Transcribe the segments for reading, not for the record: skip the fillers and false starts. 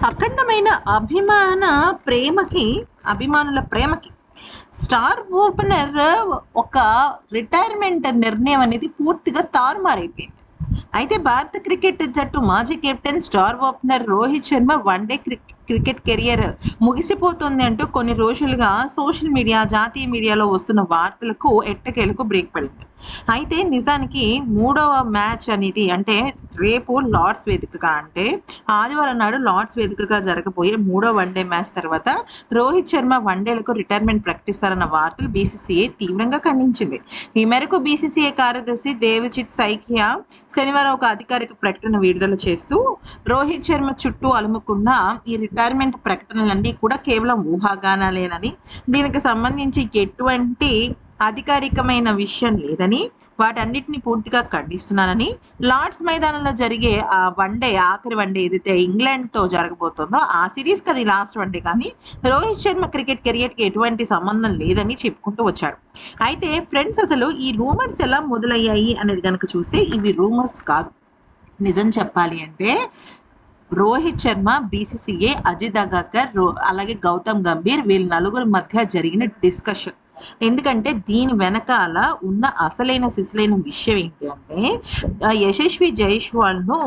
అఖండమైన అభిమానుల ప్రేమకి స్టార్ ఓపెనర్ ఒక రిటైర్మెంట్ నిర్ణయం అనేది పూర్తిగా తారుమారైపోయింది. అయితే భారత క్రికెట్ జట్టు మాజీ captain star opener Rohit Sharma one day cricket career ముగిసిపోతుంది అంటూ కొన్ని రోజులుగా సోషల్ మీడియా, జాతీయ మీడియాలో వస్తున్న వార్తలకు ఎట్టకేలకు బ్రేక్ పడింది. అయితే నిజానికి మూడవ మ్యాచ్ అనేది అంటే రేపు లార్డ్స్ వేదికగా అంటే ఆదివారం నాడు లార్డ్స్ వేదికగా జరగబోయే మూడో వన్డే మ్యాచ్ తర్వాత రోహిత్ శర్మ వన్డేలకు రిటైర్మెంట్ ప్రకటిస్తారన్న వార్తలు బీసీసీఐ తీవ్రంగా ఖండించింది. ఈ మేరకు బీసీసీఐ కార్యదర్శి దేవజిత్ సైకియా శనివారం ఒక అధికారిక ప్రకటన విడుదల చేస్తూ రోహిత్ శర్మ చుట్టూ అలుముకున్న ఈ రిటైర్మెంట్ ప్రకటనలన్నీ కూడా కేవలం ఊహాగానాలేనని, దీనికి సంబంధించి ఎటువంటి అధికారికమైన విషయం లేదని, వాటన్నిటిని పూర్తిగా ఖండిస్తున్నానని, లార్డ్స్ మైదానంలో జరిగే ఆ వన్డే ఆఖరి వన్డే ఏదైతే ఇంగ్లాండ్తో జరగబోతుందో ఆ సిరీస్కి అది లాస్ట్ వన్డే, కానీ రోహిత్ శర్మ క్రికెట్ కెరియర్కి ఎటువంటి సంబంధం లేదని చెప్పుకుంటూ వచ్చాడు. అయితే ఫ్రెండ్స్, అసలు ఈ రూమర్స్ ఎలా మొదలయ్యాయి అనేది కనుక చూస్తే ఇవి రూమర్స్ కాదు. నిజం చెప్పాలి అంటే రోహిత్ శర్మ, బీసీసీఐ, అజిత్ అగాకర్, అలాగే గౌతమ్ గంభీర్ వీళ్ళ నలుగురి మధ్య జరిగిన డిస్కషన్. ఎందుకంటే దీని వెనకాల ఉన్న అసలైన సిసలైన విషయం ఏంటి అంటే యశస్వి జైస్వాల్ను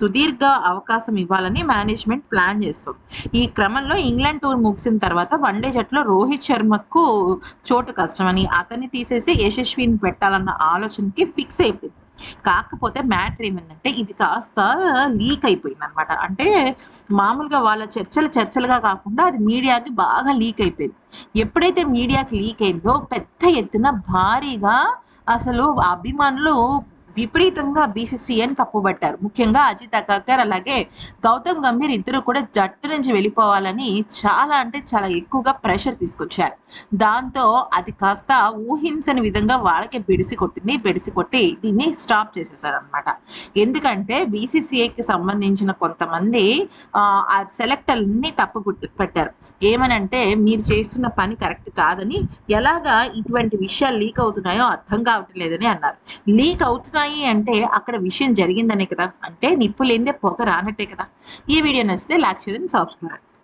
సుదీర్ఘ అవకాశం ఇవ్వాలని మేనేజ్మెంట్ ప్లాన్ చేస్తుంది. ఈ క్రమంలో ఇంగ్లాండ్ టూర్ ముగిసిన తర్వాత వన్డే జట్టులో రోహిత్ శర్మకు చోటు కష్టమని, అతన్ని తీసేసి యశస్విని పెట్టాలన్న ఆలోచనకి ఫిక్స్ అయిపోయింది. కాకపోతే మ్యాటర్ ఏమైందంటే ఇది కాస్త లీక్ అయిపోయింది అనమాట. అంటే మామూలుగా వాళ్ళ చర్చలుగా కాకుండా అది మీడియాకి బాగా లీక్ అయిపోయింది. ఎప్పుడైతే మీడియాకి లీక్ అయిందో పెద్ద ఎత్తున భారీగా అసలు అభిమానులు విపరీతంగా బీసీసీఐని తప్పుబట్టారు. ముఖ్యంగా అజిత్ అగాకర్ అలాగే గౌతమ్ గంభీర్ ఇద్దరు కూడా జట్టు నుంచి వెళ్ళిపోవాలని చాలా అంటే చాలా ఎక్కువగా ప్రెషర్ తీసుకొచ్చారు. దాంతో అది కాస్త ఊహించని విధంగా వాళ్ళకే బెడిసి కొట్టి దీన్ని స్టాప్ చేసేసారు అనమాట. ఎందుకంటే బీసీసీఐకి సంబంధించిన కొంతమంది ఆ సెలెక్టర్ని తప్పు పెట్టారు. ఏమనంటే మీరు చేస్తున్న పని కరెక్ట్ కాదని, ఎలాగా ఇటువంటి విషయాలు లీక్ అవుతున్నాయో అర్థం కావట్లేదని అన్నారు. లీక్ అవుతున్నాయి అంటే అక్కడ విషయం జరిగిందనే కదా, అంటే నిప్పు లేనిదే పొగ రానట్టే కదా. ఈ వీడియో నచ్చితే లైక్ చేయండి, సబ్స్క్రైబ్.